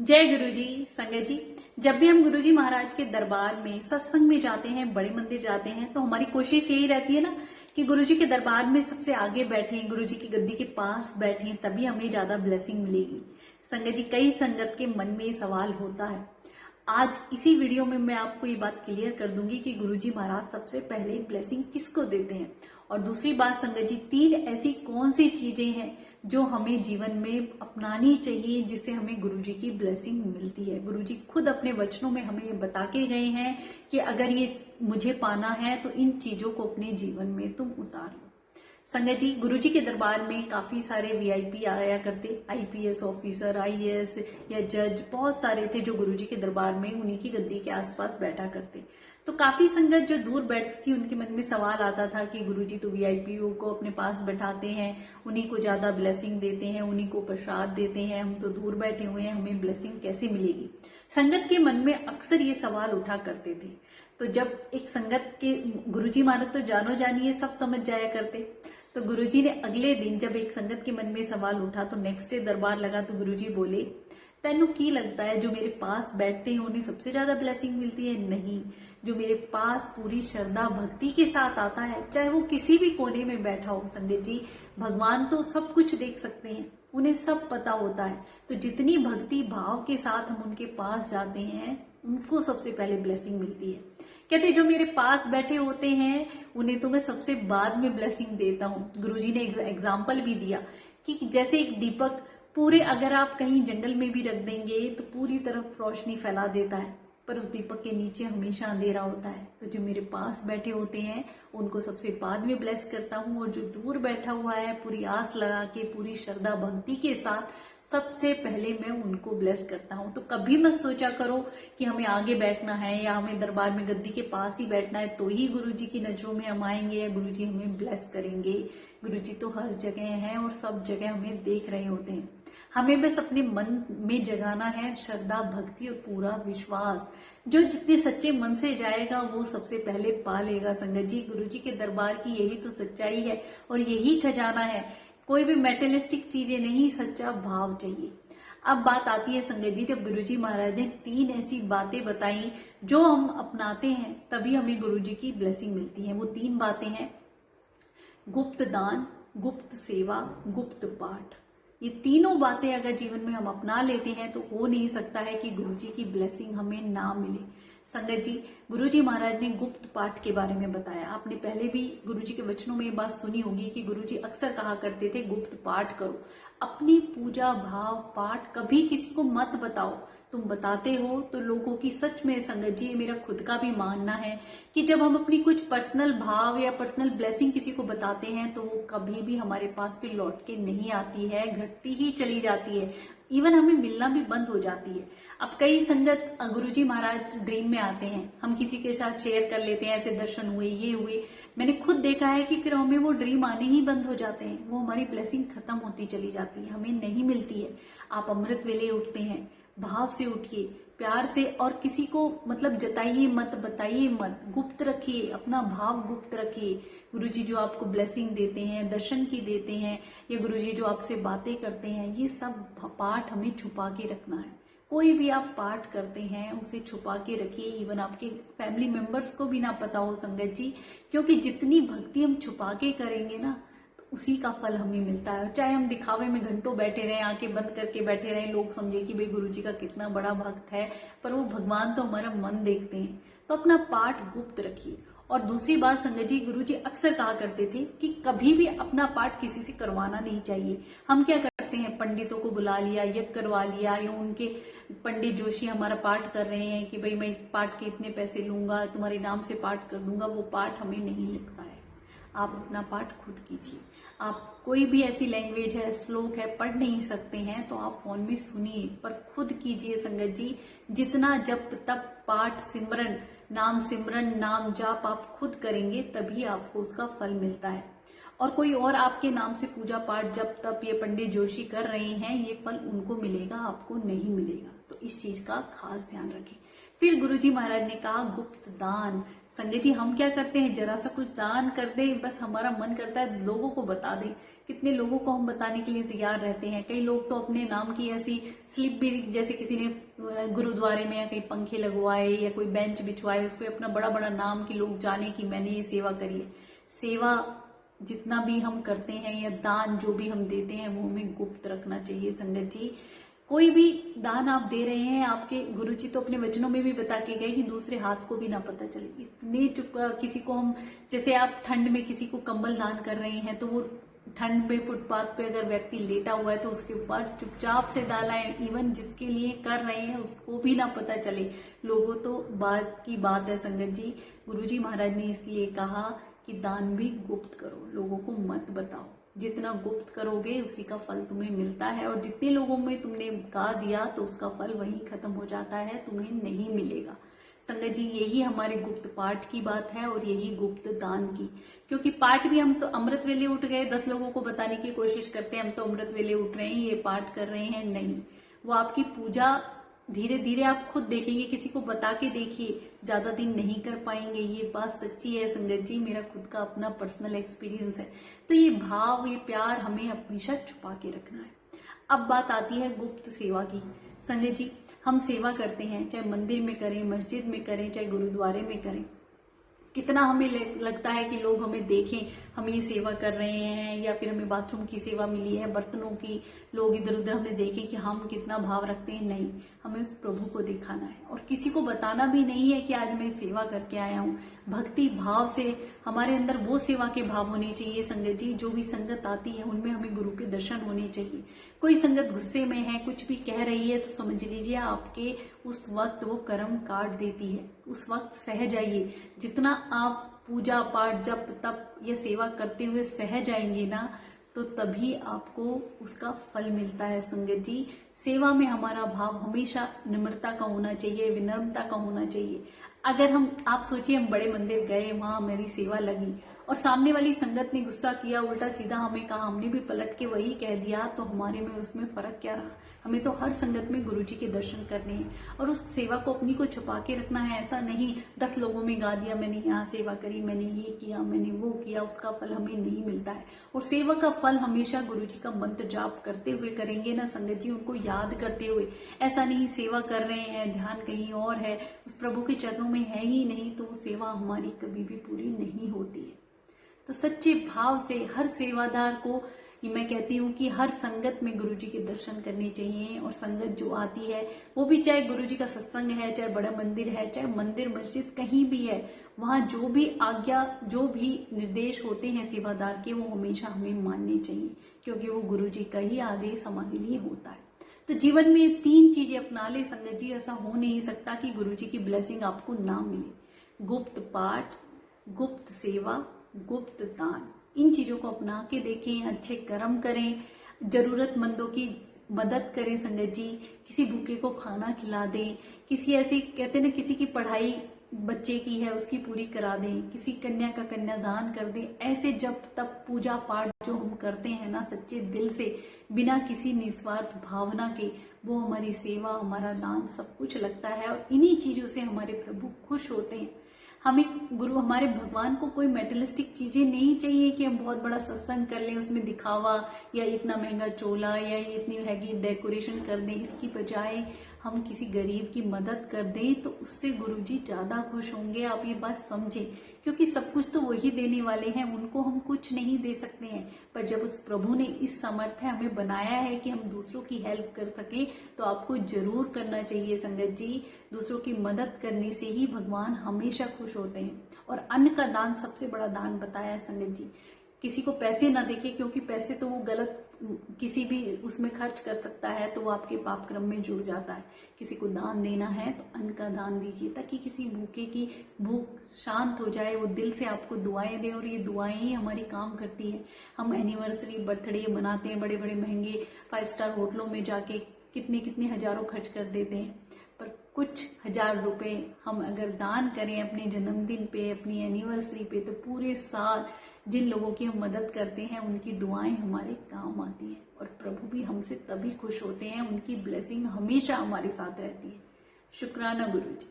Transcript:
जय गुरु जी। संगत जी, जब भी हम गुरु जी महाराज के दरबार में सत्संग में जाते हैं, बड़े मंदिर जाते हैं, तो हमारी कोशिश यही रहती है ना कि गुरु जी के दरबार में सबसे आगे बैठे, गुरु जी की गद्दी के पास बैठे, तभी हमें ज्यादा ब्लेसिंग मिलेगी। संगत जी, कई संगत के मन में ये सवाल होता है। आज इसी वीडियो में मैं आपको ये बात क्लियर कर दूंगी कि गुरुजी महाराज सबसे पहले ब्लेसिंग किसको देते हैं। और दूसरी बात संगत जी, 3 ऐसी कौन सी चीजें हैं जो हमें जीवन में अपनानी चाहिए जिससे हमें गुरुजी की ब्लेसिंग मिलती है। गुरुजी खुद अपने वचनों में हमें ये बता के गए हैं कि अगर ये मुझे पाना है तो इन चीजों को अपने जीवन में तुम उतार लो। संगत जी, गुरुजी के दरबार में काफी सारे वीआईपी आया करते, आईपीएस ऑफिसर, आईएएस या जज, बहुत सारे थे जो गुरुजी के दरबार में उन्हीं की गद्दी के आसपास बैठा करते। तो काफी संगत जो दूर बैठती थी उनके मन में सवाल आता था कि गुरुजी तो वीआईपी को अपने पास बैठाते हैं, उन्हीं को ज्यादा ब्लेसिंग देते हैं, उन्हीं को प्रसाद देते हैं, हम तो दूर बैठे हुए हैं, हमें ब्लेसिंग कैसे मिलेगी। संगत के मन में अक्सर ये सवाल उठा करते थे। तो जब एक संगत के गुरुजी महाराज तो जानो जानिए सब समझ जाया करते, तो गुरुजी ने अगले दिन जब एक संगत के मन में सवाल उठा तो नेक्स्ट डे दरबार लगा तो गुरुजी बोले, तेनू की लगता है जो मेरे पास बैठते हैं उन्हें सबसे ज्यादा ब्लेसिंग मिलती है? नहीं, जो मेरे पास पूरी श्रद्धा भक्ति के साथ आता है, चाहे वो किसी भी कोने में बैठा हो। संगत जी, भगवान तो सब कुछ देख सकते हैं, उन्हें सब पता होता है। तो जितनी भक्ति भाव के साथ हम उनके पास जाते हैं उनको सबसे पहले ब्लेसिंग मिलती है। कहते जो मेरे पास बैठे होते हैं उन्हें तो मैं सबसे बाद में ब्लेसिंग देता हूँ। गुरुजी ने एग्जाम्पल भी दिया कि जैसे एक दीपक पूरे अगर आप कहीं जंगल में भी रख देंगे तो पूरी तरफ रोशनी फैला देता है, पर उस दीपक के नीचे हमेशा अंधेरा होता है। तो जो मेरे पास बैठे होते हैं उनको सबसे बाद में ब्लेस करता हूँ, और जो दूर बैठा हुआ है पूरी आस लगा के, पूरी श्रद्धा भक्ति के साथ, सबसे पहले मैं उनको ब्लेस करता हूँ। तो कभी मत सोचा करो कि हमें आगे बैठना है या हमें दरबार में गद्दी के पास ही बैठना है तो ही गुरुजी की नजरों में हम आएंगे या गुरुजी हमें ब्लेस करेंगे। गुरुजी तो हर जगह हैं और सब जगह हमें देख रहे होते हैं। हमें बस अपने मन में जगाना है श्रद्धा भक्ति और पूरा विश्वास। जो जितने सच्चे मन से जाएगा वो सबसे पहले पा लेगा। संगत जी, गुरुजी के दरबार की यही तो सच्चाई है और यही खजाना है। कोई भी मेटेरियलिस्टिक चीजें नहीं, सच्चा भाव चाहिए। अब बात आती है संगत जी, जब गुरुजी महाराज ने 3 ऐसी बातें बताई जो हम अपनाते हैं तभी हमें गुरुजी की ब्लेसिंग मिलती है। वो 3 बातें हैं, गुप्त दान, गुप्त सेवा, गुप्त पाठ। ये तीनों बातें अगर जीवन में हम अपना लेते हैं तो हो नहीं सकता है कि गुरुजी की ब्लेसिंग हमें ना मिले। संगत जी, गुरुजी महाराज ने गुप्त पाठ के बारे में बताया। आपने पहले भी गुरुजी के वचनों में ये बात सुनी होगी कि गुरुजी अक्सर कहा करते थे, गुप्त पाठ करो, अपनी पूजा भाव पाठ कभी किसी को मत बताओ। तुम बताते हो तो लोगों की, सच में संगत जी मेरा खुद का भी मानना है कि जब हम अपनी कुछ पर्सनल भाव या पर्सनल ब्लेसिंग किसी को बताते हैं तो वो कभी भी हमारे पास फिर लौट के नहीं आती है, घटती ही चली जाती है, इवन हमें मिलना भी बंद हो जाती है। अब कई संगत गुरुजी महाराज ड्रीम में आते हैं, हम किसी के साथ शेयर कर लेते हैं, ऐसे दर्शन हुए, ये हुए। मैंने खुद देखा है कि फिर हमें वो ड्रीम आने ही बंद हो जाते हैं, वो हमारी ब्लेसिंग खत्म होती चली जाती है, हमें नहीं मिलती है। आप अमृत वेले उठते हैं, भाव से उठिए, प्यार से, और किसी को मतलब जताइए मत, बताइए मत, गुप्त रखिए, अपना भाव गुप्त रखिए। गुरुजी जो आपको ब्लेसिंग देते हैं, दर्शन की देते हैं, या गुरुजी जो आपसे बातें करते हैं, ये सब पाठ हमें छुपा के रखना है। कोई भी आप पाठ करते हैं उसे छुपा के रखिए, इवन आपके फैमिली मेंबर्स को भी ना पता हो संगत जी, क्योंकि जितनी भक्ति हम छुपा के करेंगे ना उसी का फल हमें मिलता है। चाहे हम दिखावे में घंटों बैठे रहें, आंखें बंद करके बैठे रहें, लोग समझे कि भाई गुरुजी का कितना बड़ा भक्त है, पर वो भगवान तो हमारा मन देखते हैं। तो अपना पाठ गुप्त रखिए। और दूसरी बात संगत जी, गुरुजी अक्सर कहा करते थे कि कभी भी अपना पाठ किसी से करवाना नहीं चाहिए। हम क्या करते हैं, पंडितों को बुला लिया, यज्ञ करवा लिया, या उनके पंडित जोशी हमारा पाठ कर रहे हैं कि भाई मैं पाठ के इतने पैसे लूंगा, तुम्हारे नाम से पाठ कर दूंगा। वो पाठ हमें नहीं लगता है। आप अपना पाठ खुद कीजिए। आप कोई भी ऐसी लैंग्वेज है, श्लोक है, पढ़ नहीं सकते हैं तो आप फोन में सुनिए, पर खुद कीजिए संगत जी। जितना जप तप पाठ सिमरन, नाम सिमरन, नाम जाप आप खुद करेंगे तभी आपको उसका फल मिलता है। और कोई और आपके नाम से पूजा पाठ जप तप ये पंडित जोशी कर रहे हैं, ये फल उनको मिलेगा, आपको नहीं मिलेगा। तो इस चीज का खास ध्यान रखें। फिर गुरुजी महाराज ने कहा गुप्त दान। संगत जी हम क्या करते हैं, जरा सा कुछ दान कर दे, बस हमारा मन करता है लोगों को बता दें। कितने लोगों को हम बताने के लिए तैयार रहते हैं। कई लोग तो अपने नाम की ऐसी स्लिप भी, जैसे किसी ने गुरुद्वारे में या कहीं पंखे लगवाए या कोई बेंच बिछवाए, उस पर अपना बड़ा बड़ा नाम कि लोग जाने कि मैंने ये सेवा करी है। सेवा जितना भी हम करते हैं या दान जो भी हम देते हैं वो हमें गुप्त रखना चाहिए। संगत जी कोई भी दान आप दे रहे हैं, आपके गुरुजी तो अपने वचनों में भी बता के गए कि दूसरे हाथ को भी ना पता चले। इतने चुप किसी को हम, जैसे आप ठंड में किसी को कंबल दान कर रहे हैं तो वो ठंड में फुटपाथ पे अगर व्यक्ति लेटा हुआ है तो उसके ऊपर चुपचाप से डाला है। इवन जिसके लिए कर रहे हैं उसको भी ना पता चले लोगों, तो बात की बात है संगत जी। गुरुजी महाराज ने इसलिए कहा कि दान भी गुप्त करो, लोगों को मत बताओ। जितना गुप्त करोगे उसी का फल तुम्हें मिलता है, और जितने लोगों में तुमने गा दिया तो उसका फल वहीं खत्म हो जाता है, तुम्हें नहीं मिलेगा। संगत जी यही हमारे गुप्त पाठ की बात है और यही गुप्त दान की। क्योंकि पाठ भी हम अमृत वेले उठ गए 10 लोगों को बताने की कोशिश करते हैं हम तो अमृत वेले उठ रहे हैं, ये पाठ कर रहे हैं, नहीं। वो आपकी पूजा धीरे धीरे आप खुद देखेंगे, किसी को बता के देखिए, ज्यादा दिन नहीं कर पाएंगे। ये बात सच्ची है संगत जी, मेरा खुद का अपना पर्सनल एक्सपीरियंस है। तो ये भाव, ये प्यार हमें हमेशा छुपा के रखना है। अब बात आती है गुप्त सेवा की। संगत जी हम सेवा करते हैं, चाहे मंदिर में करें, मस्जिद में करें, चाहे गुरुद्वारे में करें, कितना हमें लगता है कि लोग हमें देखें हम ये सेवा कर रहे हैं, या फिर हमें बाथरूम की सेवा मिली है, बर्तनों की, लोग इधर उधर हमें देखें कि हम कितना भाव रखते हैं। नहीं, हमें उस प्रभु को दिखाना है और किसी को बताना भी नहीं है कि आज मैं सेवा करके आया हूँ। भक्ति भाव से हमारे अंदर वो सेवा के भाव होने चाहिए। संगत जी जो भी संगत आती है उनमें हमें गुरु के दर्शन होने चाहिए। कोई संगत गुस्से में है, कुछ भी कह रही है, तो समझ लीजिए आपके उस वक्त वो कर्म काट देती है। उस वक्त सह जाइए। जितना आप पूजा पाठ जप तप या सेवा करते हुए सह जाएंगे ना, तो तभी आपको उसका फल मिलता है। संगत जी सेवा में हमारा भाव हमेशा निम्रता का होना चाहिए, विनम्रता का होना चाहिए। अगर आप सोचिए हम बड़े मंदिर गए, वहां मेरी सेवा लगी और सामने वाली संगत ने गुस्सा किया, उल्टा सीधा हमें कहा, हमने भी पलट के वही कह दिया, तो हमारे में उसमें फर्क क्या रहा। हमें तो हर संगत में गुरुजी के दर्शन करने हैं और उस सेवा को अपनी को छुपा के रखना है। ऐसा नहीं 10 लोगों में गा दिया मैंने यहाँ सेवा करी, मैंने ये किया, मैंने वो किया, उसका फल हमें नहीं मिलता है। और सेवा का फल हमेशा गुरुजी का मंत्र जाप करते हुए करेंगे ना संगत जी, उनको याद करते हुए। ऐसा नहीं सेवा कर रहे हैं ध्यान कहीं और है, उस प्रभु के चरणों में है ही नहीं, तो वो सेवा हमारी कभी भी पूरी नहीं होती है। तो सच्चे भाव से हर सेवादार को मैं कहती हूँ कि हर संगत में गुरुजी के दर्शन करने चाहिए। और संगत जो आती है वो भी, चाहे गुरुजी का सत्संग है, चाहे बड़ा मंदिर है, चाहे मंदिर मस्जिद कहीं भी है, वहां जो भी आज्ञा, जो भी निर्देश होते हैं सेवादार के, वो हमेशा हमें मानने चाहिए, क्योंकि वो गुरुजी का ही आदेश हमारे लिए होता है। तो जीवन में 3 चीजें अपना ले संगत जी। ऐसा हो नहीं सकता कि गुरुजी की ब्लेसिंग आपको ना मिले। गुप्त पाठ, गुप्त सेवा, गुप्त दान, इन चीजों को अपना के देखें, अच्छे कर्म करें, जरूरतमंदों की मदद करें संगत जी। किसी भूखे को खाना खिला दें, किसी ऐसे कहते हैं ना, किसी की पढ़ाई बच्चे की है उसकी पूरी करा दें, किसी कन्या का कन्यादान कर दें। ऐसे जब तब पूजा पाठ जो हम करते हैं ना सच्चे दिल से, बिना किसी निस्वार्थ भावना के, वो हमारी सेवा, हमारा दान सब कुछ लगता है। और इन्हीं चीजों से हमारे प्रभु खुश होते हैं। हमें गुरु, हमारे भगवान को कोई मेटेरियलिस्टिक चीजें नहीं चाहिए कि हम बहुत बड़ा सत्संग कर लें, उसमें दिखावा या इतना महंगा चोला या इतनी महंगी डेकोरेशन कर दें। इसकी बजाय हम किसी गरीब की मदद कर दें तो उससे गुरुजी ज्यादा खुश होंगे। आप ये बात समझें, क्योंकि सब कुछ तो वही देने वाले हैं, उनको हम कुछ नहीं दे सकते हैं। पर जब उस प्रभु ने इस सामर्थ्य हमें बनाया है कि हम दूसरों की हेल्प कर सके, तो आपको जरूर करना चाहिए संगत जी। दूसरों की मदद करने से ही भगवान हमेशा खुश होते हैं। और अन्न का दान सबसे बड़ा दान बताया है संगत जी। किसी को पैसे ना देके, क्योंकि पैसे तो वो गलत किसी भी उसमें खर्च कर सकता है, तो वो आपके पाप क्रम में जुड़ जाता है। किसी को दान देना है तो अन्न का दान दीजिए, ताकि किसी भूखे की भूख शांत हो जाए, वो दिल से आपको दुआएं दे। और ये दुआएं ही हमारी काम करती है। हम एनिवर्सरी, बर्थडे मनाते हैं, बड़े बड़े महंगे 5 स्टार होटलों में जाके कितने कितने हजारों खर्च कर देते हैं, पर कुछ 1000 रुपए हम अगर दान करें अपने जन्मदिन पे, अपनी एनिवर्सरी पे, तो पूरे साल जिन लोगों की हम मदद करते हैं उनकी दुआएं हमारे काम आती हैं। और प्रभु भी हमसे तभी खुश होते हैं, उनकी ब्लेसिंग हमेशा हमारे साथ रहती है। शुक्राना गुरु जी।